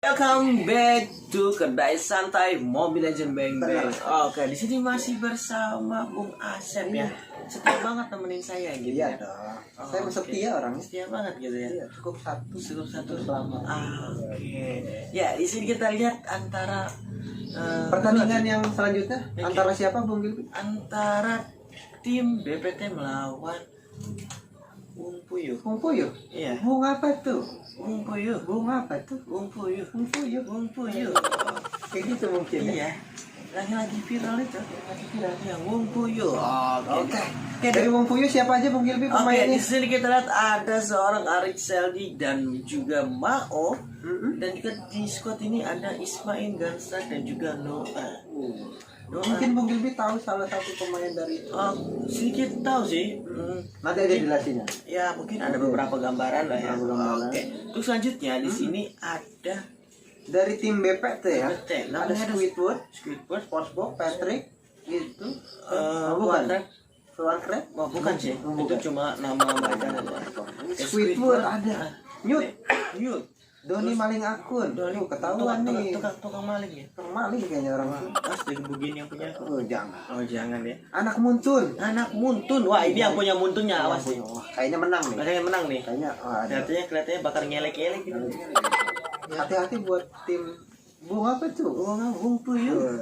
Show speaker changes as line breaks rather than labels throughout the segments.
Welcome back to kedai santai Mobile Legend Bang Bang. Oke, di sini masih bersama Bung Asep ya. Setia banget temenin saya gitu
Iya
ya.
dong. Saya setia orangnya.
Setia banget gitu ya.
Iya, cukup satu
selama. Oke. Ya, di sini kita lihat antara
pertandingan yang selanjutnya antara siapa Bung Gilby?
Antara tim BPT melawan Bung Puyuh.
Bung Puyuh?
Iya.
Bung apa tuh?
Bung Puyuh.
Bung apa tuh?
Bung Puyuh.
Bung Puyuh.
Bung Puyuh.
Kayak gitu mungkin ya.
Iya. Lagi viral itu. Lagi viral ya Bung Puyuh.
Oke. Dari Bung Puyuh siapa aja Bung Gilby pemainnya?
Di sini kita lihat ada seorang Arik Seldi dan juga Mao. Dan juga di squad ini ada Ismail Gansa dan juga Noah.
Mungkin Bung Gilby tahu salah satu pemain dari itu.
Sedikit tahu sih.
Nanti ada jelasinnya.
Ya mungkin ada beberapa gambaran lah ya.
Gambaran.
Oke. Terus selanjutnya di sini ada
dari tim BPT ya.
BPT.
Ada
Namanya
Squidward,
Sportsbox,
Patrick, gitu.
bukan.
Suarkret?
Oh, bukan sih. Itu cuma nama mereka.
Squidward ada. Newt. Doni
Terus,
maling akun. Tuh ketahuan nih.
Tukang maling ya.
Tukang maling kayaknya orang itu.
Asli begini yang punya aku.
Oh jangan.
Oh jangan ya.
Anak Muntun.
Anak Muntun. Wah ini yang punya Muntunnya. Awas nih.
Wah, kayaknya menang nih.
Kayaknya menang nih.
Kayaknya ada.
Kelihatannya bakar ngelek-ngelek gitu.
Hati-hati buat tim Bung apa tuh?
Bung Puyuh.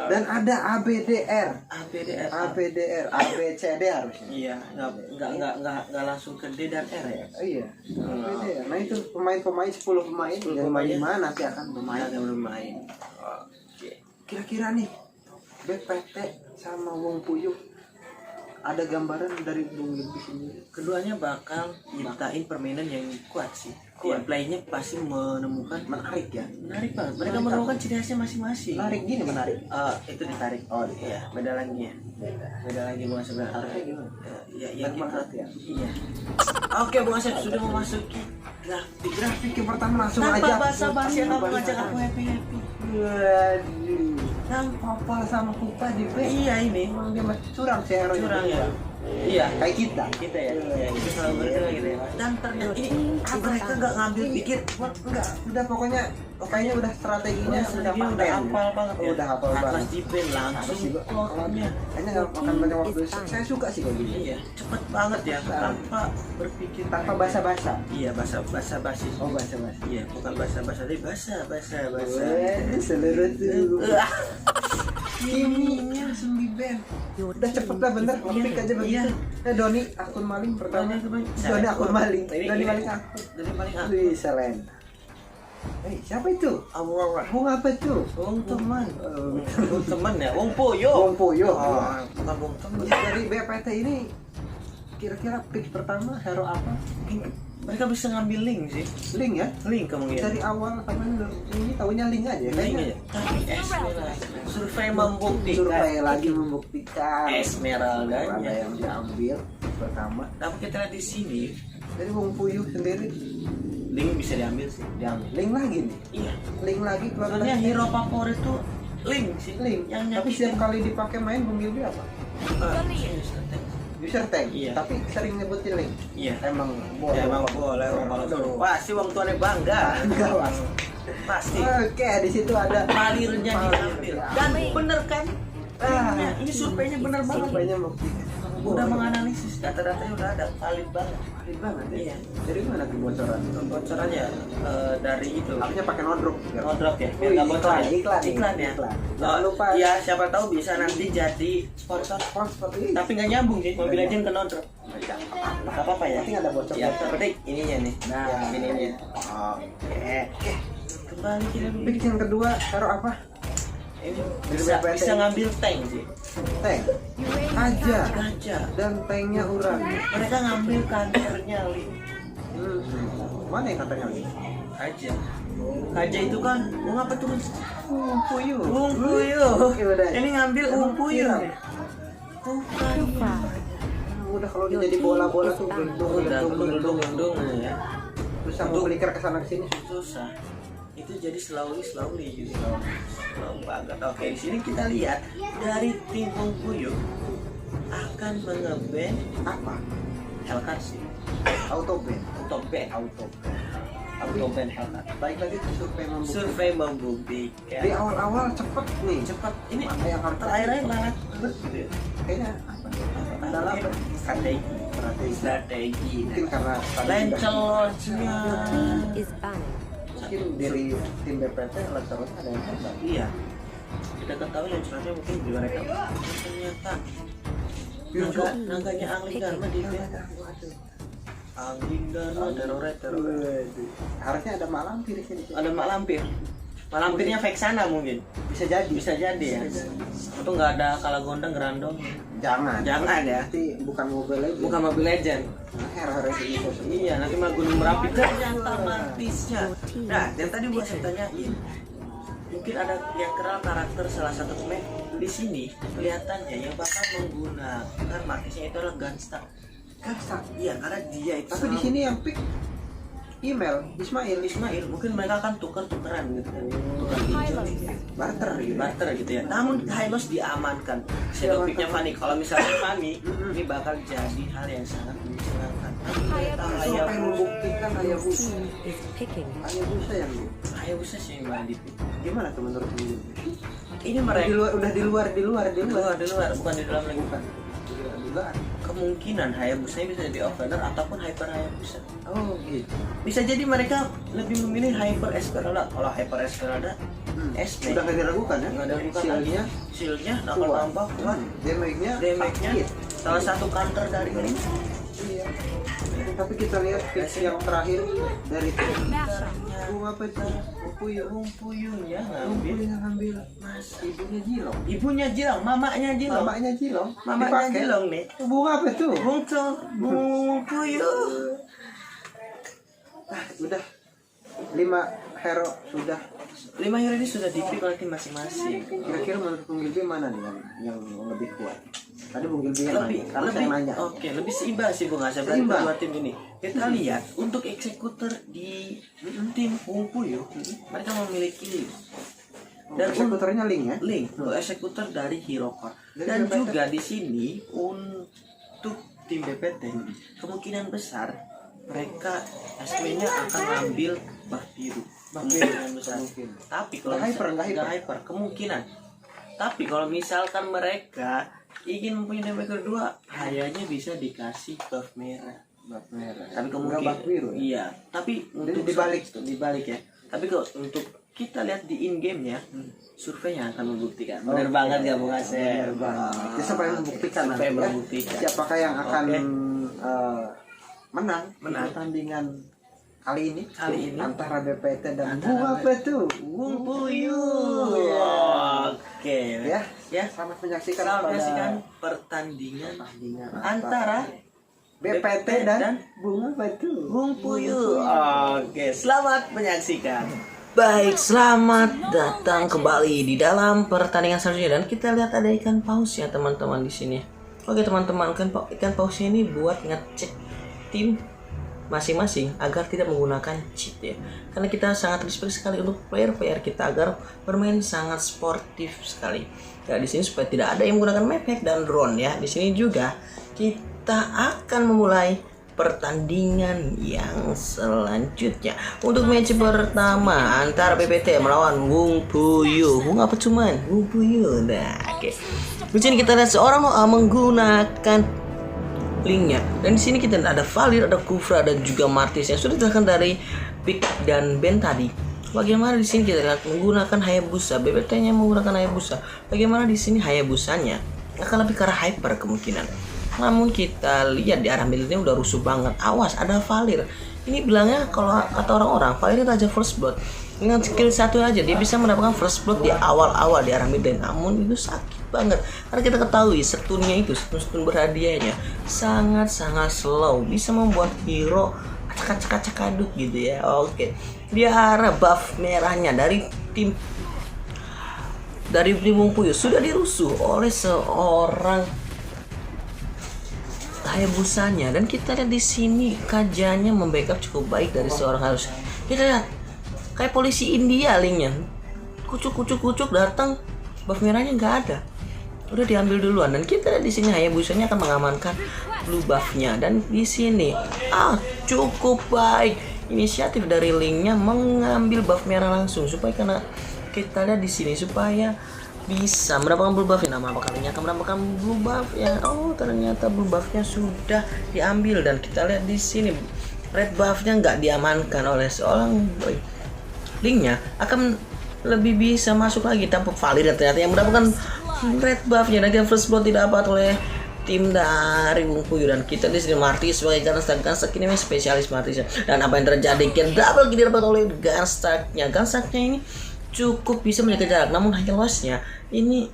Dan ada ABDR. ABCD harusnya.
Iya, nggak langsung ke D dan R ya.
Iya. ABDR. Nah itu pemain 10 pemain yang mana nanti akan bermain.
Oke.
Kira-kira nih BPT sama Bung Puyuh ada gambaran dari Bung Gilby sendiri.
Keduanya bakal nyiptain permainan yang kuat sih. Ya, playnya pasti menemukan
Menarik ya.
menarik banget. Mereka menemukan ciri khasnya masing-masing.
Menarik gini menarik.
Itu ditarik.
Oh
Iya, beda lagi ya. Beda lagi Bung Asep.
Harusnya gimana?
Ya,
ya.
Iya. Oke, Bung Asep sudah memasuki
Grafik yang pertama langsung
tanpa
aja.
basa-basi atau mengajak aku happy.
Waduh. Yang Papa sama Pupa di base.
Iya ini.
Emang dia masih curang sih hero
Curang ya. Iya.
Kayak kita.
Kita ya. Kita selalu bergerak gitu ya. Dan ternyata ini mereka nggak ngambil pikir.
Enggak. Udah pokoknya kayaknya udah strateginya udah paten.
hafal banget ya.
Udah hafal banget.
Atlas defense langsung plotnya.
Kayaknya nggak makan banyak waktu. Saya suka sih kayak gini.
Iya, cepet banget ya tanpa berpikir
Tanpa basa-basa.
Iya, basa-basi.
Oh basa-basi.
Iya, bukan basa-basa tapi basa.
Seluruh tuh.
Ini langsung di band.
Udah cepet lah bener. Klik aja begitu. Doni akun maling pertama. Doni akun maling. Doni maling akun.
Dari paling aku.
Wih, Selen. Siapa itu?
Aurora.
Bung apa itu?
Bung teman. Bung teman ya. Bung Puyuh.
Bung Puyuh.
Bukan Bung teman.
Dari BPT ini kira-kira pick pertama hero apa?
Mereka bisa ngambil link sih.
Link ya?
Link kemungkinan.
Dari awal sampai ini tahunya link aja.
Link aja. Tapi Esmeralda. Survei membuktikan.
Survei lagi membuktikan.
Esmeralda
Ada yang diambil pertama.
Tapi kita lihat di sini.
Dari Bung Puyuh sendiri
Link bisa diambil sih.
diambil. Link lagi nih.
Iya.
Link lagi keluar
Soalnya
lagi.
hero favorit tuh Link sih.
Link.
Yang
Tapi setiap kali dipakai main Bung Gilby apa? User tank.
Iya.
Tapi sering nyebutin Link.
Iya.
Emang
Ya, emang boleh kalau suruh. Pasti wong tuanya bangga.
Enggak, Mas.
Pasti.
Oke, di situ ada
Palirnya diambil. Dan bener kan? Ini surveinya bener banget.
Surveinya membuktikan.
Udah menganalisis data-datanya udah ada valid banget.
Valid banget ya.
Iya.
Dari mana tuh bocoran?
Bocorannya dari itu.
Harusnya pakai nodrop.
Nodrop ya.
Biar nggak bocor ya.
Iklan ya.
Jangan lupa.
Ya siapa tahu bisa nanti jadi sponsor.
Seperti ini.
Tapi nggak nyambung sih. Mobile Legends ke Nodrop. Nggak apa-apa ya.
Nanti ada bocor.
Ya penting ininya nih.
Nah,
ininya.
Oke.
Kembali kita dulu.
Pick yang kedua, hero apa?
Ini bisa ngambil tank sih.
Tank. Gajah.
Gajah.
Dan tanknya Uran.
Mereka ngambil kantornya Link.
Mana yang katanya lagi?
Aja. Gajah itu kan, apa tuh?
Bung Puyuh.
Bung Puyuh.
Oke, udah.
Ini ngambil Bung Puyuh.
Udah kalau dia jadi bola-bola tuh
Gendung ya.
Susah mau beliker ke sana ke sini.
Susah. Itu jadi slowly gitu. Slow banget. Oke, di sini kita lihat dari tim Bung Puyuh akan mengeband
Apa?
Hellcat sih.
Auto ban.
Auto ban. Auto ban Hellcat.
Baik lagi ke
Survei membuktikan.
di awal-awal cepet nih.
Cepat. Ini
Mana yang harus
terakhir lalat gitu. Ya.
kayaknya apa nih? Adalah apa?
Strategi.
Mungkin karena tadi
Lancelotnya.
is banned.
mungkin dari tim BPT Lancelot ada yang hebat.
Iya. Kita ketahui Lancelotnya mungkin di mereka ternyata naganya Angling Dharma di
Waduh.
Angling Dharma teror.
Harusnya ada Mak Lampir di sini.
Ada Mak Lampir. Mak Lampirnya Vexana mungkin.
Bisa jadi.
Bisa jadi ya. Atau nggak ada Kalagondang Grandong.
Jangan.
Jangan ya.
Nanti bukan Mobile Legends.
Bukan Mobile Legend.
Hero-hero gitu.
Iya, nanti malah Gunung Merapi ternyata mantisnya. Nah, yang tadi gua tanyain, mungkin ada yang kenal karakter salah satu pemain di sini kelihatannya yang bakal menggunakan markisnya itu adalah Gunstar.
Kasar.
Iya, karena dia itu.
Tapi di sini yang pick email
Ismail, mungkin mereka akan tuker-tukeran gitu kan. Tukar hijau,
barter gitu.
barter gitu ya. Namun Hylos diamankan. Shadow picknya Fanny. Kalau misalnya Fanny, ini bakal jadi hal yang sangat menyenangkan.
Siapa yang membuktikan Hayabusa?
Team is picking.
Hayabusa yang di.
Hayabusa sih yang malah di pick.
Gimana tuh menurut lu?
Ini mereka
Udah di luar,
di luar, bukan di dalam lagi.
bukan. Di luar.
Kemungkinan Hayabusa bisa jadi offlaner ataupun Hyper Hayabusa.
Oh gitu.
Bisa jadi mereka lebih memilih Hyper Esmeralda. Kalau Hyper Esmeralda, SP
Udah nggak diragukan ya?
nggak ada bukan
Shieldnya
shieldnya nakal tambah kuat,
damage-nya
damage-nya
sakit.
salah satu counter dari ini.
Iya. Tapi kita lihat fix yang terakhir dari bunga apa itu?
Puyuhnya
Lumpuy
ngambil
yang ambil
Mas
ibunya Jilong.
ibunya Jilong, mamanya Jilong,
Mamanya Jilong.
mamanya
Dipakai.
Jilong nih.
Bunga apa itu?
Bung Puyuh.
Ah, udah 5 hero sudah.
5 hero ini sudah di-pick oleh tim masing-masing.
Kira-kira menurut Bung Gilby mana nih yang lebih kuat? Tadi Bung Gilby yang
Lebih,
nanya, karena saya nanya.
Oke, lebih seimbang sih Bung Asep dari
Seimbang.
kedua tim ini. Kita lihat untuk eksekutor di tim Bung Puyuh, mereka memiliki dan
Eksekutornya Link ya?
link untuk eksekutor dari Hero Core.
Dari
Dan
BPT.
juga di sini untuk tim BPT kemungkinan besar mereka SP-nya akan ngambil buff biru. Kemungkinan besar.
Mungkin.
Tapi kalau
Nggak hyper,
misal-
nggak hyper.
nggak hyper, kemungkinan. Tapi kalau misalkan mereka ingin mempunyai damage kedua, kayaknya bisa dikasih buff merah.
Bak merah.
Tapi
Nggak
kemungkinan
bak biru ya?
Iya, tapi untuk dibalik ya. Tapi kalau untuk kita lihat di in game ya, surveinya akan membuktikan. Benar
Oke.
banget ya Bung Asep.
Benar banget. Jadi siapa yang membuktikan
Survei
nanti ya?
membuktikan.
Siapakah yang akan
Oke.
menang
Menang.
di pertandingan kali ini? Antara BPT dan
Antara
Bunga apa itu?
Bung Puyuh. Oke.
Ya, selamat menyaksikan
Selamat
pada
menyaksikan pertandingan
pertandingan
antara
BPT dan Bunga apa itu?
Bung Puyuh. Oke, selamat menyaksikan. Baik, selamat datang kembali di dalam pertandingan selanjutnya dan kita lihat ada ikan paus ya teman-teman di sini. Oke teman-teman, ikan pausnya ini buat ngecek tim masing-masing agar tidak menggunakan cheat ya. Karena kita sangat respect sekali untuk player-player kita agar bermain sangat sportif sekali. Ya di sini supaya tidak ada yang menggunakan map hack dan drone ya. Di sini juga kita akan memulai pertandingan yang selanjutnya. Untuk match pertama antara BPT melawan Bung Puyuh. Bung apa cuman? Bung Puyuh. Nah, oke. Di sini kita lihat seorang menggunakan linknya. Dan di sini kita ada Valir, ada Kufra dan juga Martis yang sudah dijelaskan dari Pick dan Ben tadi. Bagaimana di sini kita lihat menggunakan Hayabusa, BPT-nya menggunakan Hayabusa. Bagaimana di sini Hayabusanya akan lebih ke arah hyper kemungkinan. Namun kita lihat di arah middle-nya udah rusuh banget. Awas, ada Valir. Ini bilangnya kalau kata orang-orang, Valir raja first blood. Dengan skill satu aja dia bisa mendapatkan first blood di awal-awal di arah middle. Namun itu sakit banget. Karena kita ketahui stunnya itu, stun berhadiahnya sangat-sangat slow. Bisa membuat hero acak-acak aduk gitu ya. Oke. Di arah buff merahnya dari tim Bung Puyuh sudah dirusuh oleh seorang Hayabusanya dan kita lihat di sini kajiannya membackup cukup baik dari seorang Hayabusanya. Kita lihat kayak polisi India linknya, kucuk datang buff merahnya nggak ada, udah diambil duluan dan kita lihat di sini Hayabusanya akan mengamankan blue buffnya dan di sini cukup baik inisiatif dari linknya mengambil buff merah langsung supaya karena kita lihat di sini supaya bisa mendapatkan blue buff. Nama bakal linknya akan mendapatkan blue buff ya. Oh ternyata blue buffnya sudah diambil dan kita lihat di sini red buffnya nggak diamankan oleh seorang boy. Linknya akan lebih bisa masuk lagi tanpa valid ternyata yang mendapatkan red buffnya dan first blood tidak dapat oleh tim dari Wung Puyu dan kita di sini Martis sebagai Gunstark ini spesialis Martis dan apa yang terjadi kita double kill dapat oleh Gunstarknya ini cukup bisa menjaga jarak namun lossnya ini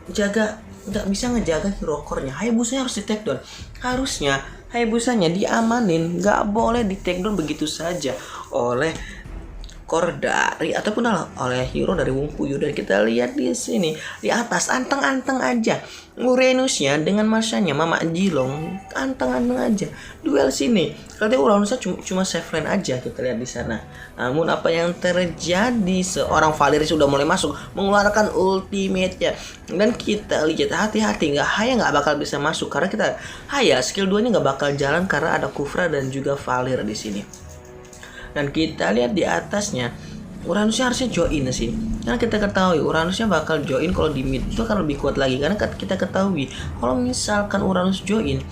nggak bisa ngejaga hero core-nya. Hayabusanya harus di take down, harusnya Hayabusanya diamanin, nggak boleh di take down begitu saja oleh core dari ataupun oleh hero dari Wung Puyu. Dan kita lihat di sini di atas anteng-anteng aja Uranusnya dengan masanya Mama Jilong, anteng-anteng aja duel sini. Kalau Uranusnya cuma save lane aja kita lihat di sana. Namun apa yang terjadi, seorang Valerie sudah mulai masuk mengeluarkan ultimate-nya dan kita lihat hati-hati nggak bakal bisa masuk karena kita skill 2-nya nggak bakal jalan karena ada Kufra dan juga Valerie di sini. Dan kita lihat di atasnya Uranusnya harusnya join sih. Karena kita ketahui Uranusnya bakal join kalau di mid itu akan lebih kuat lagi. Karena kita ketahui kalau misalkan Uranus join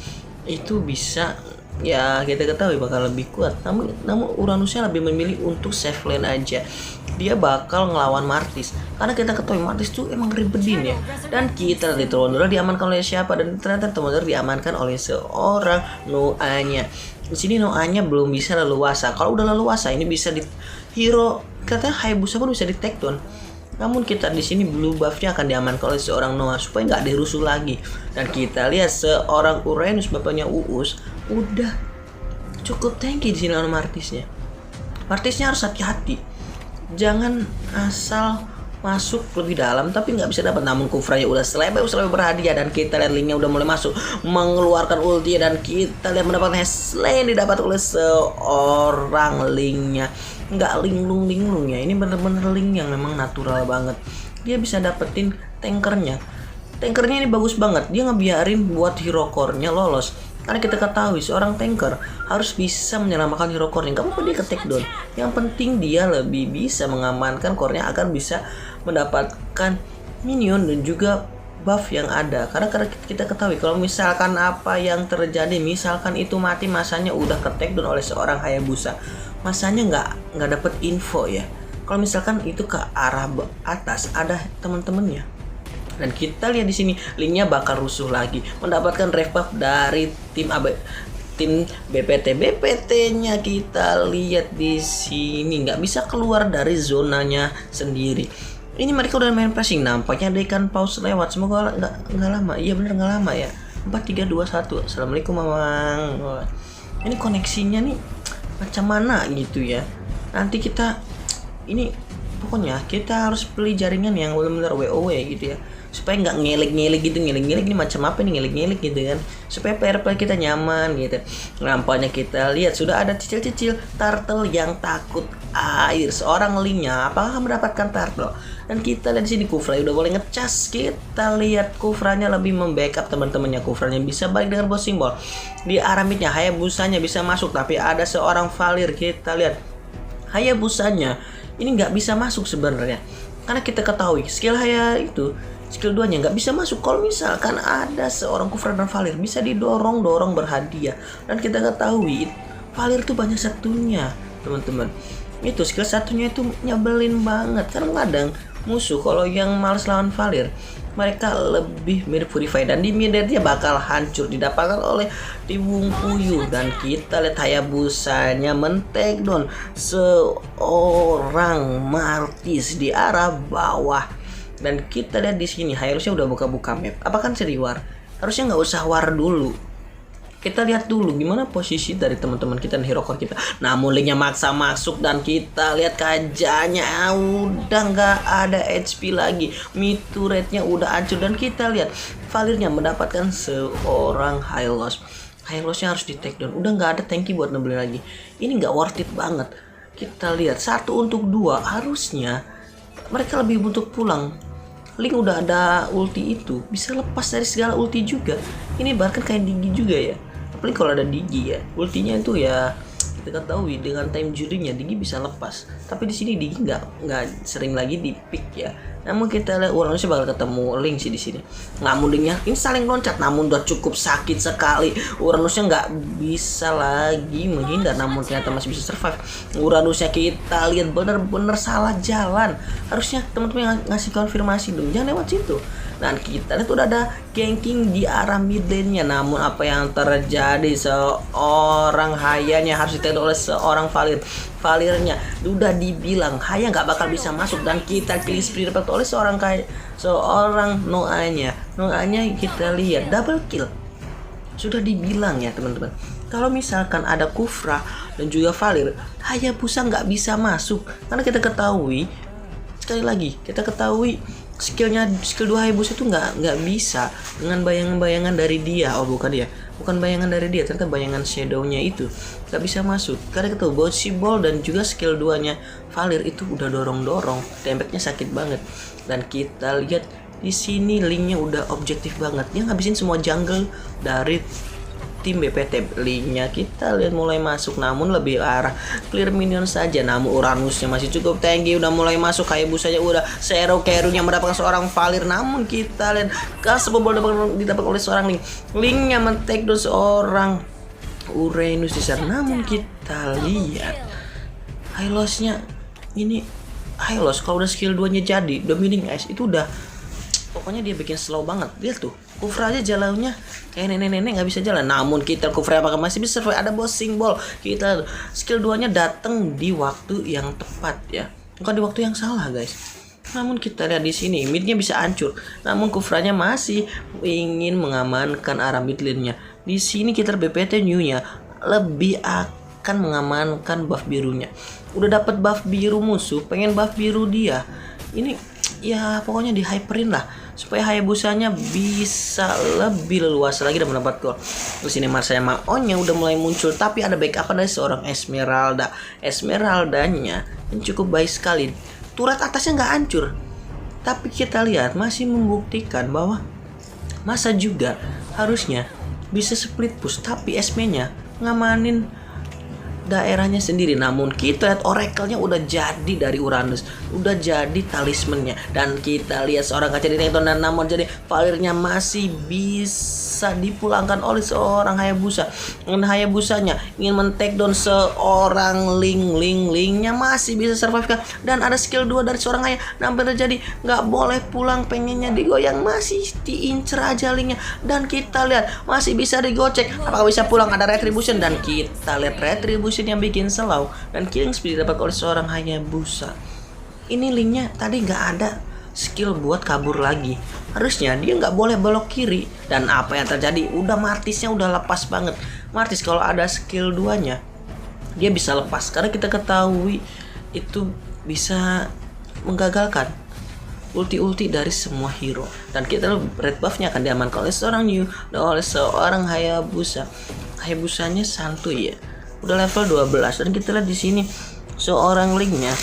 itu bisa ya kita ketahui bakal lebih kuat. Namun Uranusnya lebih memilih untuk save lane aja. Dia bakal ngelawan Martis. Karena kita ketahui Martis tuh emang ribedin ya. Dan kita lihat Thronder diamankan oleh siapa dan ternyata Thronder diamankan oleh seorang Noanya. Di sini Noanya belum bisa leluasa. Kalau udah leluasa ini bisa di hero katanya Hayabusa pun bisa di take down. Namun kita di sini blue buff-nya akan diamankan oleh seorang Noah supaya nggak dirusuh lagi. Dan kita lihat seorang Uranus bapaknya Uus udah cukup tanky di sini lawan Martisnya. Martisnya harus hati-hati. Jangan asal masuk lebih dalam tapi nggak bisa dapat. Namun Kufranya udah selebay berhadiah dan kita lihat linknya udah mulai masuk mengeluarkan ulti dan kita lihat mendapatkan Slane didapat oleh seorang linknya. Nggak linglung ya, ini bener-bener link yang memang natural banget. Dia bisa dapetin tankernya ini bagus banget. Dia ngebiarin buat hero core-nya lolos karena kita ketahui seorang tanker harus bisa menyelamatkan hero core-nya. Gak apa-apa dia ke take down, yang penting dia lebih bisa mengamankan core-nya agar bisa mendapatkan minion dan juga buff yang ada. Karena kita ketahui kalau misalkan apa yang terjadi, misalkan itu mati masanya udah ke take down oleh seorang Hayabusa, masanya nggak dapet info ya. Kalau misalkan itu ke arah atas ada teman-temannya. Dan kita lihat di sini linknya bakal rusuh lagi mendapatkan ref buff dari tim BPT-nya. Kita lihat di sini nggak bisa keluar dari zonanya sendiri. Ini mereka udah main pressing, nampaknya ada ikan paus lewat. Semoga nggak lama. Iya bener nggak lama ya. 4, 3, 2, 1. Assalamualaikum mamang. Ini koneksinya nih macam mana gitu ya. Nanti kita ini pokoknya kita harus beli jaringan yang benar-benar WoW gitu ya, supaya nggak ngelek gitu. Ngelek ini macam apa nih ngelek gitu kan, supaya player kita nyaman gitu. Nampaknya kita lihat sudah ada cicil turtle yang takut air. Seorang linknya apakah mendapatkan turtle? Dan kita lihat di sini Kufra udah boleh ngecas. Kita lihat Kufranya lebih membackup teman-temannya. Kufranya bisa balik dengan bos simbol di arah midnya. Hayabusanya bisa masuk tapi ada seorang Valir. Kita lihat Hayabusanya ini nggak bisa masuk sebenarnya karena kita ketahui skill skill 2-nya nggak bisa masuk. Kalau misalkan ada seorang Kufra dan Valir bisa didorong berhadiah. Dan kita ketahui Valir tuh banyak satunya teman-teman. Itu skill satunya itu nyebelin banget karena kadang musuh kalau yang males lawan Valir mereka lebih mirip Purify dan di mid dia bakal hancur didapatkan oleh tim Wung Puyu. Dan kita lihat Hayabusanya men-take down seorang Martis di arah bawah. Dan kita lihat di sini harusnya udah buka-buka map. Apakah seri war? Harusnya nggak usah war dulu. Kita lihat dulu gimana posisi dari teman-teman kita dan hero core kita. Namun linknya maksa masuk dan kita lihat kajanya udah nggak ada HP lagi. Mid turretnya udah hancur dan kita lihat Valirnya mendapatkan seorang high loss. High lossnya harus di take down. Udah nggak ada tanky buat ngebeli lagi. Ini nggak worth it banget. Kita lihat 1 untuk 2 harusnya mereka lebih butuh pulang. Link udah ada ulti itu bisa lepas dari segala ulti juga. Ini bahkan kayak Digi juga ya. Apalagi kalau ada Digi ya, ultinya itu ya kita ketahui dengan time jurinya Digi bisa lepas, tapi di sini Digi nggak sering lagi di pick ya. Namun kita lihat Uranusnya bakal ketemu Link sih di sini. Namun Linknya ini saling loncat, namun udah cukup sakit sekali. Uranusnya nggak bisa lagi menghindar, namun ternyata masih bisa survive. Uranusnya kita lihat bener-bener salah jalan. Harusnya teman-teman ngasih konfirmasi dong, jangan lewat situ. Dan kita lihat udah ada ganking di arah mid lane-nya. Namun apa yang terjadi, seorang Hayanya harus ditendok oleh seorang Valir. Valirnya udah dibilang Haya nggak bakal bisa masuk, dan kita kill spree dapat oleh seorang Noahnya. Noahnya kita lihat double kill. Sudah dibilang ya teman-teman, kalau misalkan ada Kufra dan juga Valir, Hayabusa nggak bisa masuk, karena kita ketahui sekali lagi skill 2 Hayabusa itu nggak bisa dengan bayangan-bayangan dari dia. Oh bukan bayangan dari dia, ternyata bayangan shadownya itu nggak bisa masuk, karena kita tahu Bouncy Ball dan juga skill 2-nya Valir itu udah dorong-dorong, dampaknya sakit banget. Dan kita lihat di sini Linknya udah objektif banget, dia ngabisin semua jungle dari tim BPT. Linknya kita lihat mulai masuk, namun lebih arah clear minion saja. Namun Uranusnya masih cukup tinggi, udah mulai masuk. Hayabusanya udah zero carry-nya mendapatkan seorang Valir. Namun kita lihat gas bobol didapat oleh seorang Link. Linknya men-take down seorang Uranus di sana. Namun kita lihat Hylos-nya ini, Hylos kalau udah skill 2-nya jadi Dominating Ice itu udah, pokoknya dia bikin slow banget. Lihat tuh, Kufra aja jalannya kayak nenek-nenek nggak bisa jalan. Namun kita Kufra apakah masih bisa survive? Ada Bossing Ball. Kita skill 2-nya datang di waktu yang tepat ya, bukan di waktu yang salah guys. Namun kita lihat di sini midnya bisa hancur, namun Kufranya masih ingin mengamankan arah mid lane-nya. Di sini kita BPT new-nya lebih akan mengamankan buff birunya. Udah dapat buff biru musuh, pengen buff biru dia. Ini ya pokoknya di hyperin lah supaya Hayabusanya bisa lebih leluasa lagi dan mendapat gol. Terus ini Marsanya Maonnya udah mulai muncul, tapi ada backup dari seorang Esmeralda. Esmeraldanya yang cukup baik sekali. Turret atasnya nggak hancur, tapi kita lihat masih membuktikan bahwa masa juga harusnya bisa split push, tapi Esme-nya ngamanin daerahnya sendiri. Namun kita lihat Oracle-nya udah jadi dari Uranus, udah jadi talismannya. Dan kita lihat seorang kaca di Nekton, dan namun jadi Valirnya masih bisa dipulangkan oleh seorang Hayabusa. Dan Hayabusanya ingin men-take down seorang Linknya masih bisa survive kan. Dan ada skill 2 dari seorang Haya. Namun terjadi nggak boleh pulang, pengennya digoyang, masih diincer aja Linknya. Dan kita lihat masih bisa digocek, apakah bisa pulang? Ada Retribution, dan kita lihat Retribution yang bikin slow dan killing speed dapat oleh seorang Hayabusa. Ini Linknya tadi nggak ada skill buat kabur lagi, harusnya dia nggak boleh belok kiri. Dan apa yang terjadi, udah Martisnya udah lepas banget. Martis kalau ada skill 2-nya dia bisa lepas, karena kita ketahui itu bisa menggagalkan ulti dari semua hero. Dan kita red buff-nya akan diamankan oleh seorang Yu dan oleh seorang Hayabusa. Hayabusanya santuy ya, udah level 12. Dan kita lihat di sini seorang Linknya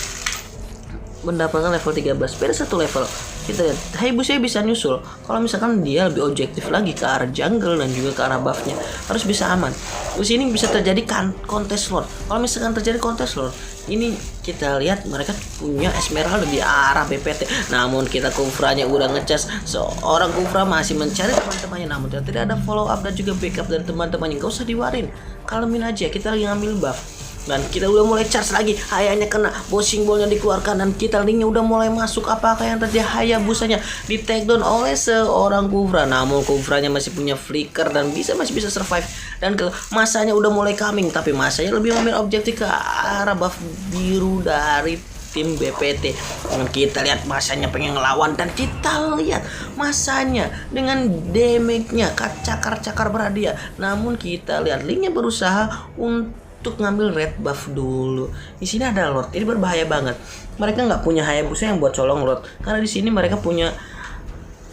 mendapatkan level 13, beda satu level. Kita lihat Hayabusa bisa nyusul kalau misalkan dia lebih objektif lagi ke arah jungle dan juga ke arah buffnya, harus bisa aman. Di sini bisa terjadi contest lord. Kalau misalkan terjadi contest lord, ini kita lihat mereka punya Esmeralda di arah BPT. Namun kita Kufranya udah ngecas, seorang Kufra masih mencari teman-temannya, namun tidak ada follow up dan juga backup dari teman-temannya. Gak usah diwarin, kalemin aja, kita lagi ngambil buff. Dan kita udah mulai charge lagi, Hayanya kena, Bossing Ball-nya dikeluarkan, dan kita Linknya udah mulai masuk. Apakah yang terjadi? Hayabusanya di take down oleh seorang Kufra, namun Kufranya masih punya flicker dan masih bisa survive. Dan masanya udah mulai coming, tapi masanya lebih memilih objektif ke arah buff biru dari tim BPT. Dan kita lihat masanya pengen ngelawan, dan kita lihat masanya dengan damage-nya cakar berhadiah. Namun kita lihat Linknya berusaha untuk ngambil red buff dulu. Di sini ada Lord, ini berbahaya banget. Mereka nggak punya Hayabusa yang buat colong Lord, karena di sini mereka punya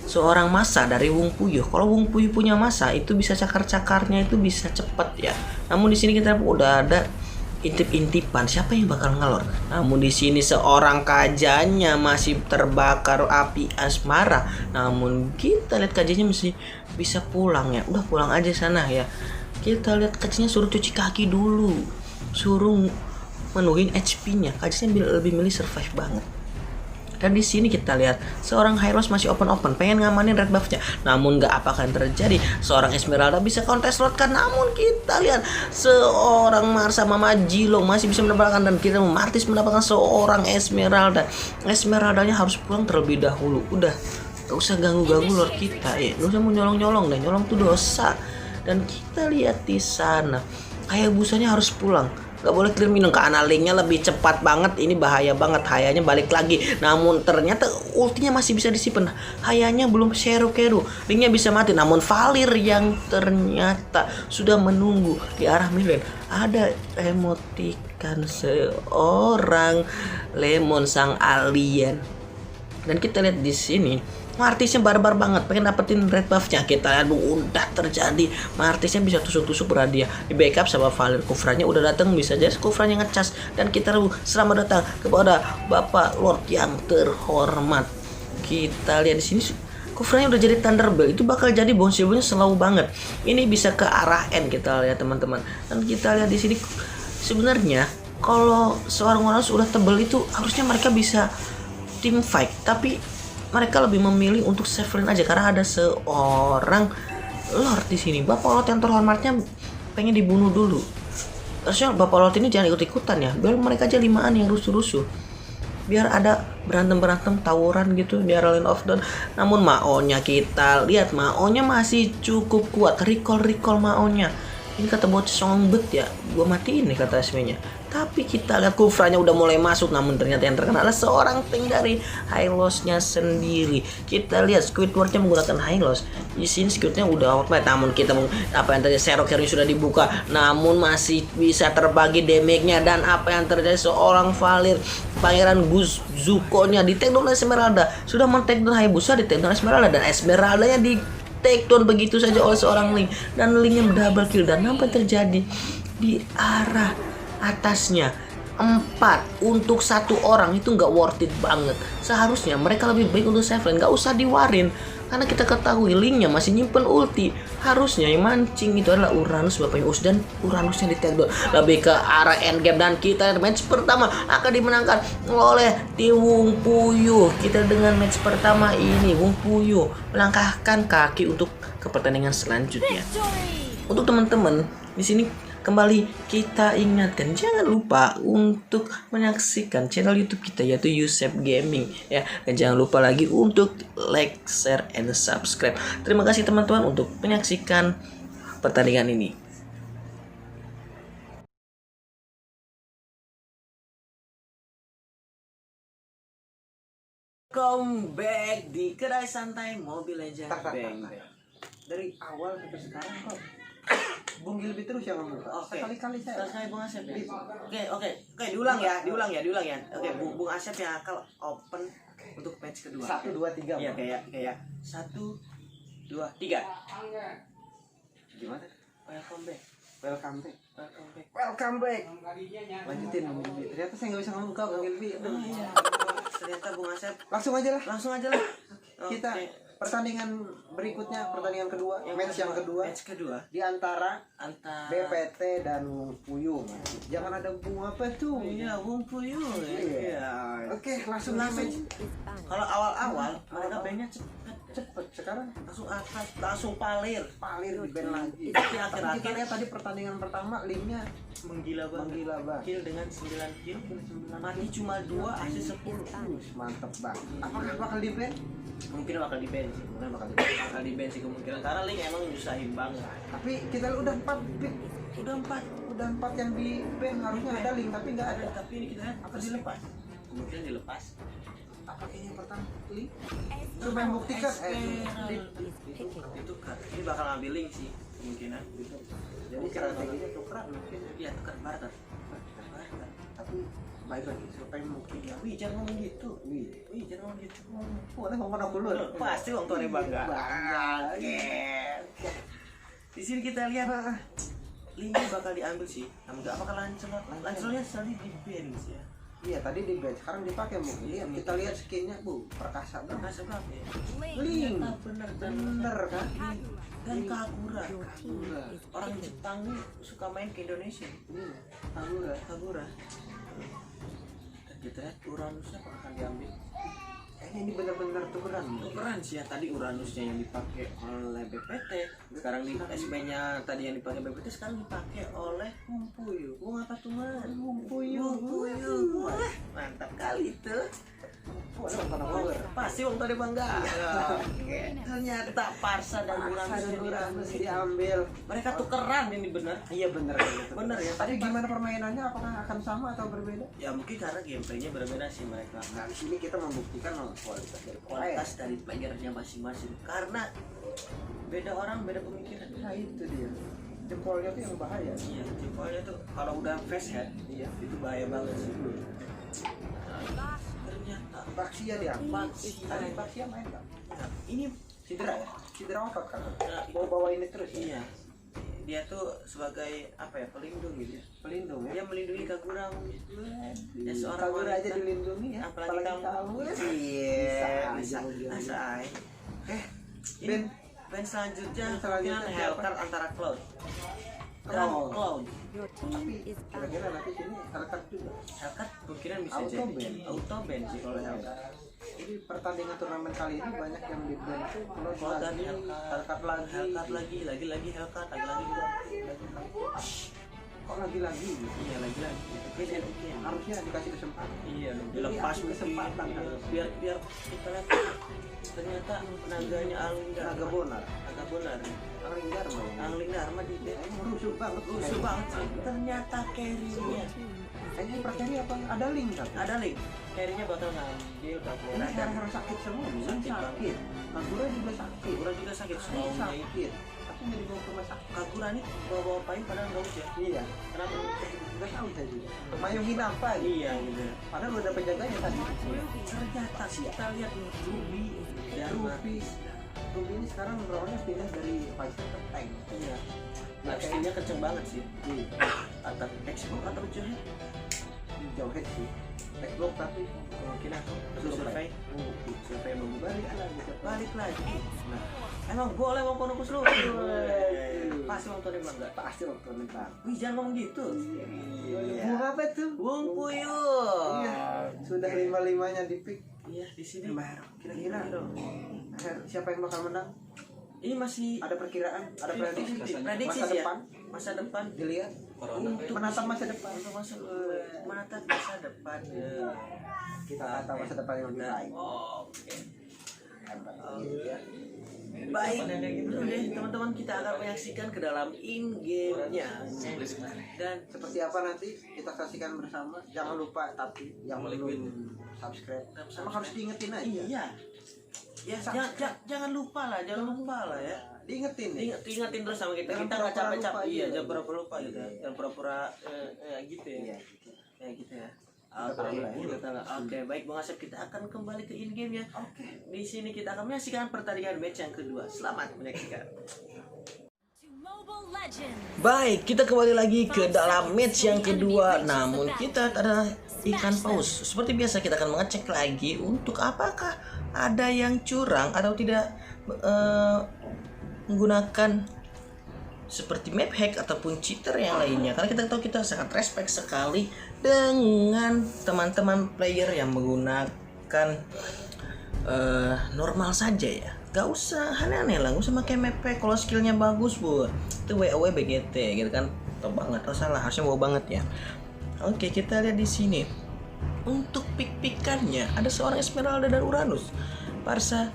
seorang masa dari Wung Puyuh. Kalau Wung Puyuh punya masa, itu bisa cakar-cakarnya itu bisa cepat ya. Namun di sini kita udah ada intip-intipan siapa yang bakal ngelor. Namun di sini seorang kajanya masih terbakar api asmara. Namun kita lihat kajanya masih bisa pulang ya. Udah pulang aja sana ya. Kita lihat kajanya suruh cuci kaki dulu suruh menuhin HP-nya. Kajisnya lebih milih survive banget. Dan di sini kita lihat seorang Hylos masih open pengen ngamanin red buff-nya. Namun nggak apa akan terjadi. Seorang Esmeralda bisa contest slot kan. Namun kita lihat seorang Marsa Mama Jilong masih bisa mendapatkan, dan kita Martis mendapatkan seorang Esmeralda. Esmeraldanya harus pulang terlebih dahulu. Udah gak usah ganggu-ganggu lord kita ya. Gak usah mau nyolong-nyolong dan nyolong tuh dosa. Dan kita lihat di sana Hayabusanya harus pulang. Gak boleh clear minum karena linknya lebih cepat banget. Ini bahaya banget. Hayanya balik lagi. Namun ternyata ultinya masih bisa disimpan. Hayanya belum keru. Linknya bisa mati. Namun Valir yang ternyata sudah menunggu di arah midlane. Ada emotikan seorang Lemon sang alien. Dan kita lihat di sini Martisnya barbar banget, pengen dapetin red buff-nya. Kita lihat udah terjadi. Martisnya bisa tusuk-tusuk berhadiah. Di backup sama Valir. Kufranya udah datang, bisa aja Kufranya ngecas. Dan kita selamat datang kepada Bapak Lord yang terhormat. Kita lihat di sini Kufranya udah jadi Thunderbolt. Itu bakal jadi bonus-bonusnya selalu banget. Ini bisa ke arah N kita lihat teman-teman. Dan kita lihat di sini sebenarnya kalau seorang Warriors udah tebel itu harusnya mereka bisa team fight, tapi mereka lebih memilih untuk save lane aja karena ada seorang Lord di sini. Bapak Lord yang terhormatnya pengen dibunuh dulu. Harusnya Bapak Lord ini jangan ikut-ikutan ya. Biar mereka aja 5-an yang rusuh-rusuh. Biar ada berantem-berantem tawuran gitu di area Lane of Dawn. Namun Maonya kita lihat Maonya masih cukup kuat. Recall Maonya. Ini kata bocah songbet ya. Gua matiin nih kata SB-nya. Tapi kita lihat Kufranya udah mulai masuk. Namun ternyata yang terkenal adalah seorang tank dari Hylos-nya sendiri. Kita lihat Squidward-nya menggunakan Hylos. Di sini Squidward-nya udah outplay. Namun kita apa yang terjadi, Serok-nya sudah dibuka. Namun masih bisa terbagi damage-nya. Dan apa yang terjadi, seorang Valir Pangeran Zuko-nya di take down Esmeralda. Sudah men-take down Hayabusa, di take down Esmeralda. Dan Esmeralda-nya di take down begitu saja oleh seorang Link. Dan Linknya double kill. Dan apa yang terjadi di arah atasnya 4 untuk 1 orang itu nggak worth it banget. Seharusnya mereka lebih baik untuk save lane, nggak usah diwarin. Karena kita ketahui Linknya masih nyimpen ulti. Harusnya yang mancing itu adalah Uranus bapaknya Us, dan Uranusnya di take down. Lebih ke arah endgame, dan kita match pertama akan dimenangkan oleh tim Wung Puyu. Kita dengan match pertama ini Wung Puyu melangkahkan kaki untuk ke pertandingan selanjutnya. Untuk teman-teman di sini kembali kita ingatkan, jangan lupa untuk menyaksikan channel YouTube kita yaitu Yusef Gaming ya, dan jangan lupa lagi untuk like, share, and subscribe. Terima kasih teman-teman untuk menyaksikan pertandingan ini. Welcome back di kedai santai Mobile Legends.
Dari awal sampai sekarang kok Bung Gilby terus yang membuka. Sekali-kali saya.
Sekali Bung Asep ya. Oke, diulang ya. Oke, Bung Asep yang akan open untuk match kedua.
1, 2, 3.
Iya, kayak 1, 2, 3.
Gimana?
Welcome back.
Welcome back. Lanjutin Bung Gilby. Ternyata saya nggak bisa ngomong kau Bung Gilby.
Iya. Ternyata Bung Asep.
Langsung aja lah. Kita pertandingan berikutnya, pertandingan kedua, match kedua di antara BPT dan Wung Puyu. Jangan ada Bung apa tuh?
Iya, Wung Puyu.
Iya. Oke, langsung
match. Kalau awal mereka bandnya
cepet. Sekarang
langsung palir
di band lagi.
Tapi
akhir-akhir kita lihat tadi pertandingan pertama linknya
menggila banget. Kill dengan 9 kill. Mati cuma 2, assist 10.
Mantep banget. Apakah bakal di band?
Mungkin bakal di band sih. Kemungkinan karena Link emang nyusahin banget.
Tapi kita udah 4 yang di band, harusnya ada Link tapi nggak ada.
Tapi ini kita lihat apa dilepas? Kemungkinan dilepas.
Apakah ini pertama Link? Coba membuktikan
ditukar. Ini bakal ngambil Link sih kemungkinan. Jadi
strateginya tukeran mungkin.
Iya, tukar barter.
Tapi baik lagi supaya mungkin ya.
Wih, jangan ngomong gitu. Jangan ngomong gitu.
Boleh ngomong aku dulu.
Pasti wong tuane bangga. Oke. Di sini kita lihat Link bakal diambil sih. Namun gak bakal Lancelot. Lancelotnya sekali di ban sih ya.
Iya tadi di band, sekarang dipakai Bu. Lihat kita lihat skinnya Bu, perkasa berapa?
Perkasa berapa ya?
Link.
Bener
kan?
dan Kagura. Orang Jepang nih suka main ke Indonesia.
Iya,
Kagura. Dan kita lihat Uranusnya akan diambil.
Kayaknya ini benar-benar tukeran
Sih ya, tadi Uranusnya yang dipakai oleh BPT, sekarang di SB-nya tadi yang dipakai BPT sekarang dipakai oleh Humpuyu. Apa tuh man? Humpuyu. Mantap kali tuh. Pasti Bang Tony bangga. Oke. Ternyata Parsa dan Uranus
diambil.
Mereka tukeran ini benar.
Iya benar gitu.
Benar ya.
Tadi gimana permainannya? Apakah akan sama atau berbeda?
Ya mungkin karena gameplaynya berbeda sih mereka.
Nah di sini kita membuktikan kualitas dari
playernya masing-masing. Karena beda orang beda pemikiran.
Nah itu dia. Jempolnya tuh yang bahaya.
Iya, jempolnya tuh kalau udah face head, iya itu bahaya banget sih. Ternyata
Baxia dia. Baxia main kan?
Ini
Cedera ya? Cedera otot kan?
Nah,
Bawa ini terus ya?
Iya. Dia tuh sebagai apa ya, pelindung gitu ya.
Pelindung ya?
Dia melindungi Kagura. Ya seorang
Kagura aja
wanita.
dilindungi ya?
Apalagi kamu.
Iya.
Bisa.
Ben
band selanjutnya
selanjutnya
mungkin
siapa?
Hellcat antara Cloud dan
Oh.
Cloud.
Your team is
kira-kira
banned.
nanti sini Hellcat juga.
Hellcat mungkinan bisa
Auto
jadi
ban.
auto ban sih kalau Hellcat.
Jadi pertandingan turnamen kali ini banyak yang di band tuh
Cloud dan
lagi,
Hellcat
lagi,
Hellcat lagi Hellcat lagi juga.
kok lagi
Iya lagi. Oke.
harusnya dikasih kesempatan.
Iya, dilepas
Dikasih kesempatan.
biar kita lihat ternyata naganya
Naga Bonar,
Bonar.
Angling Dharma.
Angling Dharma di
Rusuh banget.
rusuh banget sih. Ternyata carry-nya
Kayaknya percaya apa? Ada link kan?
ada link. Carry-nya bakal ngambil
Ini
Kagura dan
orang sakit semua, sakit. Kagura juga sakit.
Kagura juga sakit
Semua
semua.
sakit. Tapi nggak dibawa ke rumah sakit.
Kagura ini bawa pain padahal nggak usah.
Iya.
Kenapa?
Nggak tahu saya juga. Mayungin apa?
Iya gitu.
Padahal udah penjaganya tadi.
Ternyata sih kita lihat nih Ruby dan
Ruby ini sekarang role-nya pindah dari fighter ke tank.
Iya. Life skill-nya kenceng banget sih.
Iya.
Atau Xbox atau Jauh.
Jauh sih. Backblock tapi
Kemungkinan survei
balik lagi.
Nah, emang boleh mau konokus lu? Pasti mau Tony bangga.
Pasti waktu nembak.
Wih jangan ngomong gitu.
Bunga apa tuh?
Wong Puyuh.
Iya. Sudah 5-5-nya di pick.
Iya di sini.
Kira-kira siapa yang bakal menang?
Ini masih
Ada perkiraan, ada prediksi.
prediksi
Masa
sih
depan
ya. Masa depan.
dilihat.
Untuk
Menatap masa depan.
Untuk menatap masa depan.
Kita kata masa depan yang lebih baik.
Oke.
Hebat. Ya.
Baik, itu deh teman-teman, kita akan menyaksikan ke dalam in-game-nya. Dan
Seperti apa nanti kita saksikan bersama. Jangan lupa tapi yang belum subscribe sama harus diingetin aja.
iya. Ya jangan lupa lah ya.
Diingetin nih.
Ingetin terus sama kita.
Jangan
Kita nggak
pura-pura
capek-capek.
lupa,
Iya,
iya.
jangan pura-pura lupa gitu. Jangan pura-pura gitu ya.
Iya.
Ya gitu ya.
pura-pura ya.
Oke, baik Bang Asep, kita akan kembali ke in-game ya. Oke. Di sini kita akan menyaksikan pertandingan match yang kedua. Selamat menyaksikan. Baik, kita kembali lagi ke dalam match yang kedua. Namun kita ada ikan paus. Seperti biasa kita akan mengecek lagi untuk apakah ada yang curang atau tidak menggunakan seperti map hack ataupun cheater yang lainnya. Karena kita tahu kita sangat respect sekali dengan teman-teman player yang menggunakan normal saja ya. Gak usah aneh-aneh lah, gak usah pakai map hack kalau skillnya bagus bu. Itu WoW BGT gitu kan, top banget. Oh salah, harusnya wow banget ya. Oke, kita lihat di sini. Untuk pick-pickannya ada seorang Esmeralda dan Uranus, Parsa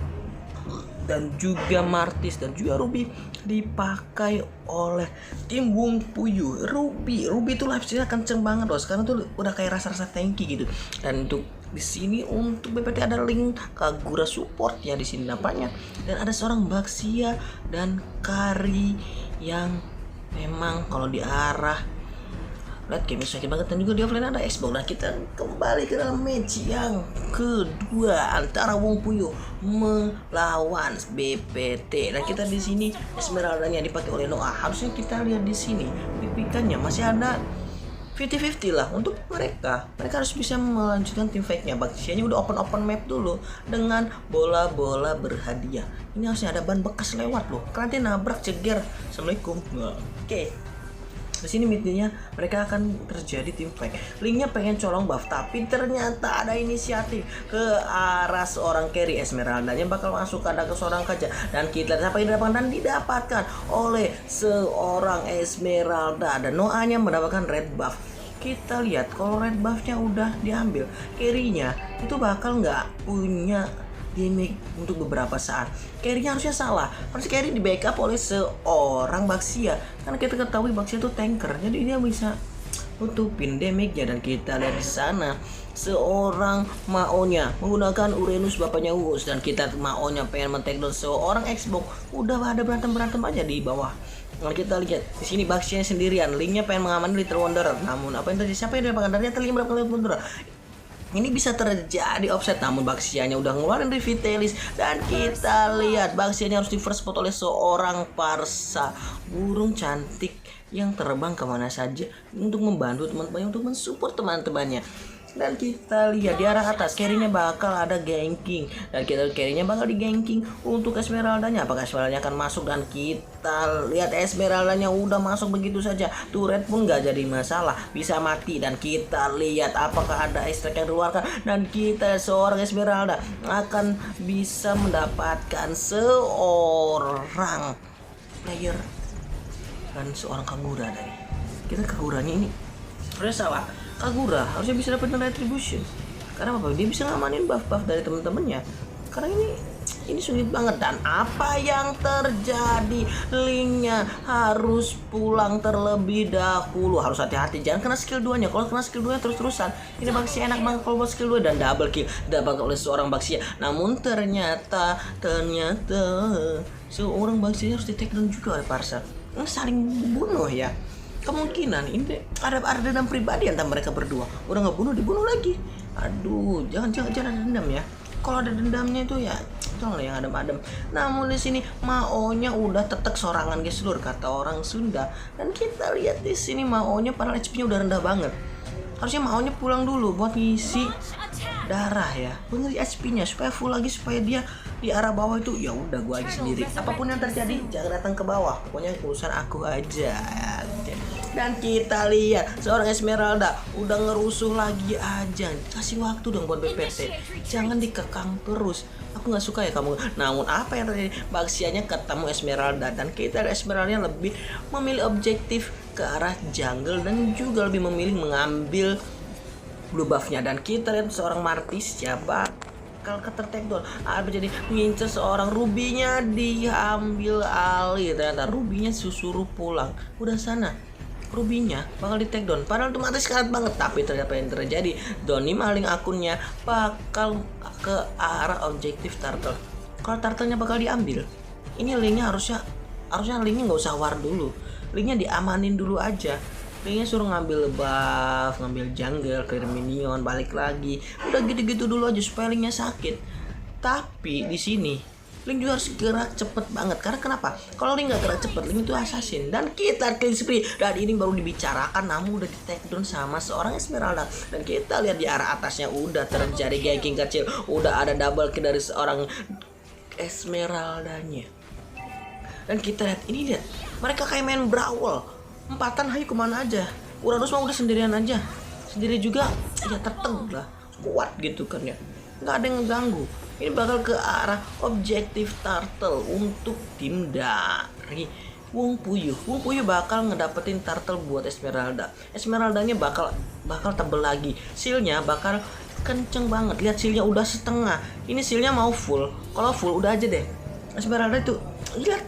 dan juga Martis dan juga Ruby dipakai oleh tim Wong Puyuh. Ruby itu life steal-nya kenceng banget loh. Sekarang tuh udah kayak rasa-rasa tanky gitu. Dan untuk di sini untuk BPT ada link Kagura support ya di sini nampaknya. Dan ada seorang Baxia dan Kari yang memang kalau di arah lihat game sakit banget, dan juga di offline ada Xbox. Nah kita kembali ke dalam match yang kedua antara Wong Puyuh melawan BPT. Dan kita di sini Esmeralda-nya dipakai oleh Noah. Harusnya kita lihat di sini pipikannya masih ada 50-50 lah untuk mereka. Mereka harus bisa melanjutkan tim fight-nya. Baxianya udah open map dulu dengan bola-bola berhadiah. Ini harusnya ada ban bekas lewat loh. Kalian nanti nabrak, ceger. Assalamualaikum. Oke. Di sini midnya mereka akan terjadi tim fight. Linknya pengen colong buff, tapi ternyata ada inisiatif ke arah seorang carry. Esmeralda-nya bakal masuk ke seorang kaca, dan kita sampai didapatkan oleh seorang Esmeralda, dan Noahnya mendapatkan red buff. Kita lihat kalau red buffnya udah diambil, carry-nya itu bakal nggak punya damage untuk beberapa saat. Carry-nya harusnya salah. Harus carry di backup oleh seorang Baxia. Karena kita ketahui Baxia itu tanker, jadi dia bisa nutupin damage-nya. Dan kita lihat di sana seorang Maonya menggunakan Uranus bapaknya Uus, dan kita Maonya pengen men-takedown seorang Xbox. Udah ada berantem aja di bawah. Nah, kita lihat di sini Baxia sendirian. Linknya pengen mengamani Little Wanderer. Namun apa yang terjadi? Siapa yang dapatkan? Ternyata Link berapa Little Wanderer. Ini bisa terjadi offset, namun Baxianya udah ngeluarin Revitalis, dan kita lihat Baxianya harus di first spot oleh seorang Parsa, burung cantik yang terbang kemana saja untuk membantu teman-temannya, untuk mensupport teman-temannya. Dan kita lihat di arah atas carry-nya bakal ada ganking, dan kita carry-nya bakal di ganking untuk Esmeralda-nya. Apakah Esmeralda-nya akan masuk? Dan kita lihat Esmeralda-nya udah masuk begitu saja. Turret pun gak jadi masalah, bisa mati. Dan kita lihat apakah ada extract yang dikeluarkan, dan kita seorang Esmeralda akan bisa mendapatkan seorang player dan seorang Kagura. Dari kita Kaguranya ini sebenarnya salah. Kagura harusnya bisa dapat retribution. Karena apa? Dia bisa ngamanin buff-buff dari teman-temannya. Karena ini sulit banget. Dan apa yang terjadi? Linknya harus pulang terlebih dahulu. Harus hati-hati, jangan kena skill 2-nya. Kalau kena skill 2-nya terus-terusan, ini Baxia enak banget kalau buat skill 2, dan double kill dapat oleh seorang Baxia. Namun ternyata seorang Baxia harus di take down juga oleh Parsa. Saling bunuh ya. Kemungkinan ini ada dendam pribadi antara mereka berdua. Udah ngebunuh, dibunuh lagi. Aduh, jangan ada dendam ya. Kalau ada dendamnya itu ya tolong yang adem-adem. Namun di sini Maonya udah tetek sorangan guys, lur kata orang Sunda. Dan kita lihat di sini Maonya padahal HP-nya udah rendah banget. Harusnya Maonya pulang dulu buat ngisi darah ya, bener HP-nya supaya full lagi, supaya dia di arah bawah itu ya udah gua aja sendiri. Apapun yang terjadi jangan datang ke bawah, pokoknya urusan aku aja. Dan kita lihat seorang Esmeralda udah ngerusuh lagi aja. Kasih waktu dong buat BPT, jangan dikekang terus. Aku nggak suka ya kamu. Namun apa yang terjadi? Baxianya ketemu Esmeralda, dan kita Esmeralda lebih memilih objektif ke arah jungle, dan juga lebih memilih mengambil blue buff-nya. Dan kita lihat seorang Martis siapa bakal ke-take down. Jadi ngincer seorang Ruby-nya diambil alih. Ternyata Ruby-nya suruh pulang. Udah sana Ruby-nya bakal di take down, padahal itu mati sekarat banget. Tapi ternyata yang terjadi, Doni maling akunnya bakal ke arah objektif turtle. Kalau turtle-nya bakal diambil, ini linknya harusnya linknya nggak usah war dulu, linknya diamanin dulu aja. Linknya suruh ngambil buff, ngambil jungle, clear minion, balik lagi. Udah gitu-gitu dulu aja supaya linknya sakit. Tapi di sini Link juga harus gerak cepet banget. Karena kenapa? Kalau Link gak gerak cepet, Link itu assassin. Dan kita kill spree. Dan ini baru dibicarakan, namun udah di take down sama seorang Esmeralda. Dan kita lihat di arah atasnya udah terjadi ganking kecil. Udah ada double kill dari seorang Esmeraldanya. Dan kita lihat, ini lihat, mereka kayak main brawl. Empatan, hayu kemana aja. Uranus mah udah sendirian aja. Sendiri juga, ya terteng lah. Kuat gitu kan ya. Gak ada yang ngeganggu. Ini bakal ke arah objektif turtle untuk tim dari Wong Puyuh. Wong Puyuh bakal ngedapetin turtle buat Esmeralda. Esmeraldanya bakal tebel lagi. Seal-nya bakal kenceng banget. Lihat seal-nya udah setengah. Ini seal-nya mau full. Kalau full udah aja deh. Esmeralda itu lihat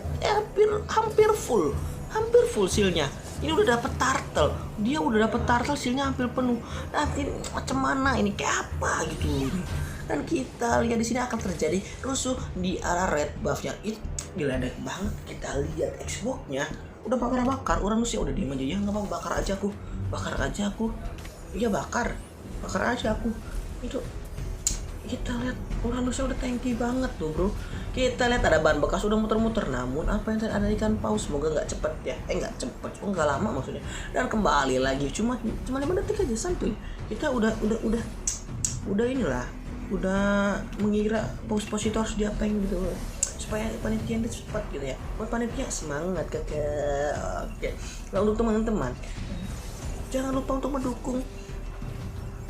hampir full. Hampir full seal-nya. Ini udah dapet turtle. Dia udah dapet turtle, seal-nya hampir penuh. Nanti macam mana ini, kayak apa gitu. Dan kita lihat di sini akan terjadi rusuh di arah red buff-nya. Itu geledek banget. Kita lihat Xbox-nya udah bakar. Uranusnya udah diem aja. Ya nggak mau, bakar aja aku. Iya bakar aja aku. Itu kita lihat Uranusnya udah tanky banget tuh bro. Kita lihat ada ban bekas udah muter-muter, namun apa yang terjadi ada ikan paus, semoga nggak cepet ya, nggak cepet, nggak lama maksudnya, dan kembali lagi cuma 5 detik aja santuy, kita udah inilah, udah mengira paus-paus itu harus diapain gitu supaya panitia itu cepat gitu ya, buat panitia semangat kakak. Oke, nah untuk teman-teman jangan lupa untuk mendukung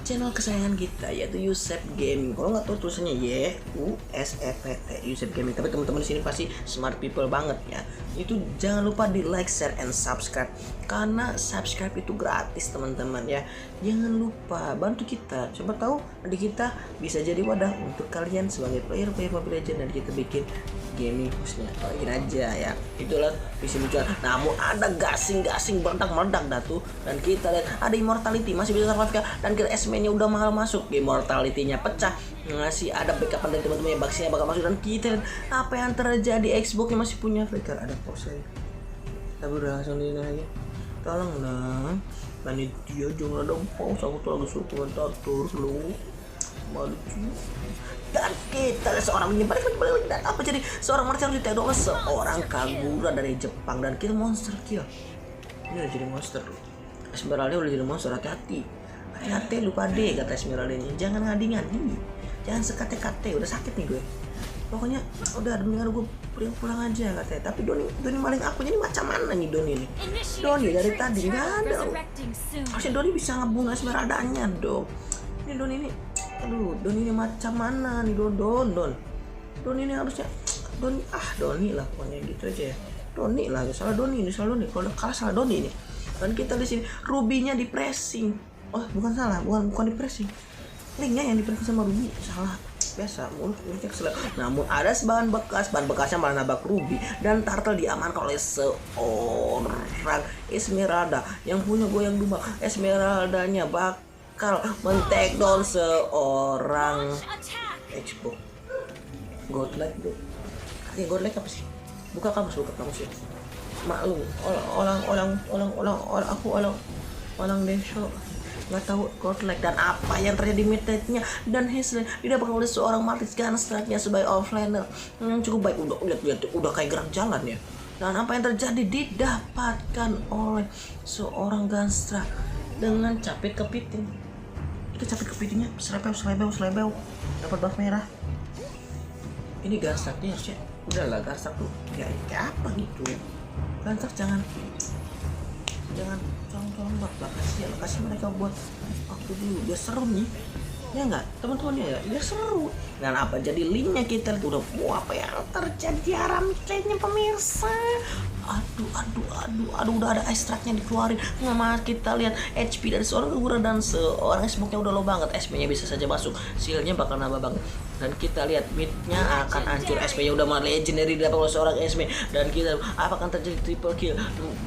channel kesayangan kita yaitu Yusef Gaming. Kalau nggak tahu tulisannya YUSEPT Yusef Gaming, tapi teman-teman di sini pasti smart people banget ya. Itu jangan lupa di like, share, and subscribe karena subscribe itu gratis teman-teman ya. Jangan lupa bantu kita, siapa tahu di kita bisa jadi wadah untuk kalian sebagai player Mobile Legends dan kita bikin gaming hostnya lagi aja ya. Itulah visi muncul. Namun ada gasing meledak dah tuh, dan kita lihat ada immortality masih bisa survive dan kita nya udah mahal masuk, immortality-nya pecah, ngasih ada backup dari teman-teman yang baksinya bakal masuk, dan kita lihat apa yang terjadi, Xbox-nya masih punya flicker, ada pause tapi udah langsung di lagi. Tolong dong panitia jangan ada pause, aku tuh lagi suruh komentator lu malu. Dan kita lihat seorang menyebar dan apa jadi seorang merchant harus ditedok oleh seorang Kagura dari Jepang, dan kita monster kill. Ini udah jadi monster tuh, Esmeralda udah jadi monster, hati-hati lupa deh kata Esmeralda ini, jangan ngadi-ngadi, jangan sekate-kate, udah sakit nih gue, pokoknya udah mendingan gue pulang aja katanya. Tapi Doni maling aku, jadi macam mana nih Doni nih? Doni dari tadi nggak ada, harusnya Doni bisa ngebunuh Esmeraldanya dong. Ini Doni ini, aduh Doni ini macam mana nih Doni ini harusnya Doni lah pokoknya gitu aja ya. Doni lah, salah Doni, kalau kalah salah Doni ini. Dan kita di sini Ruby-nya di pressing. Oh, bukan di pressing. Linknya yang di pressing sama Ruby salah. Biasa, mulutnya kesel. Namun ada bahan bekasnya malah nabrak Ruby, dan Turtle diamankan oleh seorang Esmeralda yang punya goyang dumba. Esmeraldanya bakal men-take down seorang Xbox. Godlike bro. Artinya Godlike apa sih? Buka kamus ya. Maklum, orang desa nggak tahu Godlike. Dan apa yang terjadi midnight-nya, dan Hazel didapatkan oleh seorang Martis Gunstrike-nya sebagai offlaner yang cukup baik. Udah kayak gerak jalan ya. Dan apa yang terjadi didapatkan oleh seorang Gunstrike dengan capit kepiting. Itu capit kepitingnya selebeu dapat buff merah. Ini Gunstrike-nya harusnya udahlah, Gunstrike tuh ya kayak apa gitu. Gunstrike jangan kasih mereka buat waktu dulu, dia seru nih ya nggak teman-teman ya, dia seru. Dan apa jadi linknya kita lihat udah apa yang terjadi haramnya pemirsa. Aduh udah ada extract-nya dikeluarin. Nggak, kita lihat HP dari seorang Kagura dan seorang Xbox-nya udah low banget, SP-nya bisa saja masuk, seal-nya bakal nambah banget. Dan kita lihat mid-nya akan hancur, SP-nya udah malah legendary dapat oleh seorang SP. Dan kita apa akan terjadi triple kill,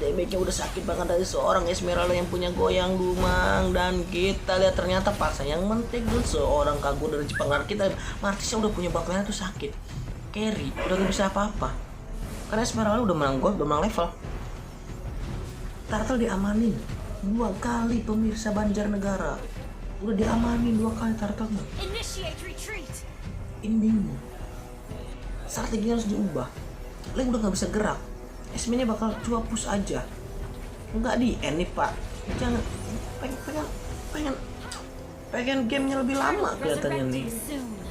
damage-nya udah sakit banget dari seorang Esmeralda yang punya goyang dumang. Dan kita lihat ternyata paksa yang mentik dulu seorang Kagura dari Jepang. Dan kita Martisnya udah punya buff merah tuh sakit, carry udah gak bisa apa-apa karena Esmeralda udah menang gold, udah menang level. Turtle diamanin 2 kali pemirsa Banjarnegara, udah diamanin 2 kali Turtle. Ini bingung, strateginya harus diubah. Link udah gak bisa gerak, SB-nya bakal coba push aja, nggak di end nih pak. Jangan pengen gamenya lebih lama kelihatannya nih.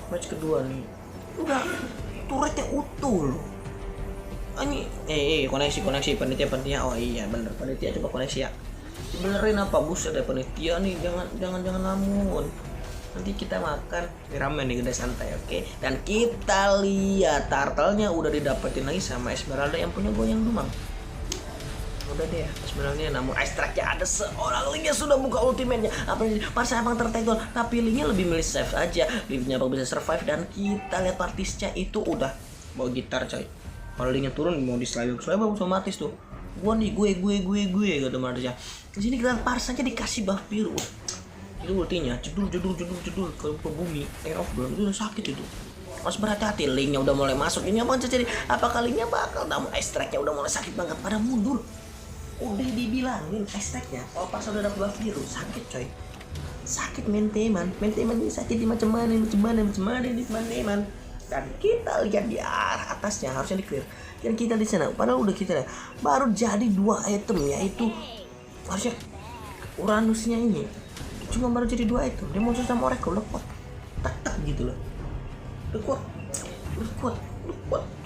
Match kedua nih udah turretnya utuh loh. Ini koneksi panitia. Oh iya bener, panitia coba koneksi ya. Benerin apa buset ya panitia nih, jangan lamun. Nanti kita makan ramen nih gede santai, oke? Dan kita lihat Turtle-nya udah didapetin lagi sama Esmeralda yang punya goyang dumang. Udah deh Esmeralda, namun Ice Strike-nya ada seorang Link yang sudah buka ultimate-nya. Apa ini? Masa emang tertegon, tapi Link-nya lebih milih save aja. Link-nya bakal bisa survive, dan kita lihat Martisnya itu udah bawa gitar coy. Kalau Link-nya turun mau diselebeu sama Martis tuh. Gua nih gue kata Martisnya. Di sini kita Parsanya dikasih buff biru. Itu ultinya jedul ke bumi, air of belum itu udah sakit itu. Harus berhati-hati, Link-nya udah mulai masuk. Ini apa jadi? Apakah Link-nya bakal namun Ice Strike-nya udah mulai sakit banget, pada mundur. Udah dibilangin Ice Strike-nya kalau pas udah dapat buff biru sakit coy. Sakit maintenance ini sakit di macam mana ini teman-teman. dan kita lihat di arah atasnya harusnya di clear dan kita di sana padahal udah kita lihat baru jadi 2 item yaitu harusnya Uranusnya ini cuma baru jadi 2 item dia muncul sama Oracle udah kuat tak gitu loh udah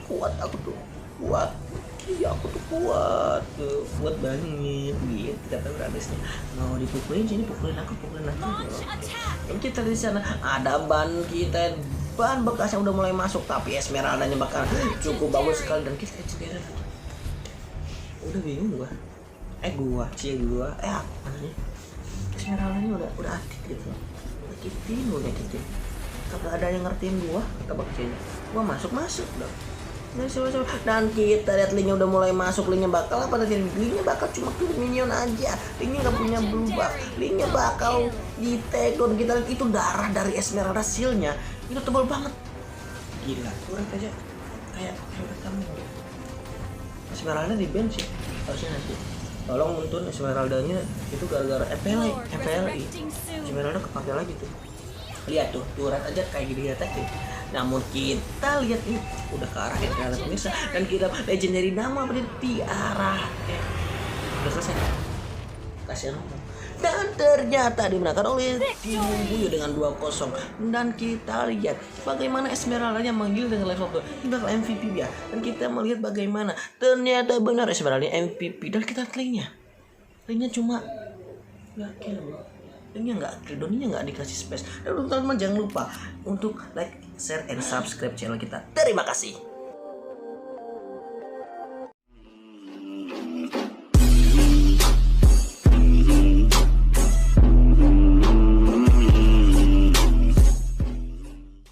kuat aku tuh kuat iya aku tuh kuat banget gitu kata Uranusnya mau dipukulin sini pukulin aku dan kita di sana ada ban bekasnya udah mulai masuk tapi Esmeraldanya bakal cukup bagus sekali dan kita sendiri udah bingung gua apa namanya Esmeraldanya udah aktif gitu nyakitin kagak ada yang ngertiin gua kata bakcinya gua masuk dong dan kita lihat linknya udah mulai masuk linknya bakal apa nanti linknya bakal cuma kill minion aja linknya nggak punya blue buff linknya bakal di take down kita lihat itu darah dari Esmeralda shield-nya itu tebal banget gila kurang aja kayak kamu Esmeralda di bench sih harusnya nanti tolong nonton Esmeraldanya itu gara-gara FPLI Esmeralda kepake lagi tuh lihat tuh turret aja kayak gini lihat aja namun kita lihat ini udah ke arah Esmeralda pemirsa dan kita legendary nama di arah udah selesai kasihan dan ternyata dimenangkan oleh tim Buyo dengan 2-0 dan kita lihat bagaimana Esmeraldanya manggil dengan level 2 ini bakal MVP ya dan kita melihat bagaimana ternyata benar Esmeraldanya MVP dan kita linknya cuma yakin linknya nggak kredonnya nggak dikasih space dan teman-teman jangan lupa untuk like, share, and subscribe channel kita terima kasih.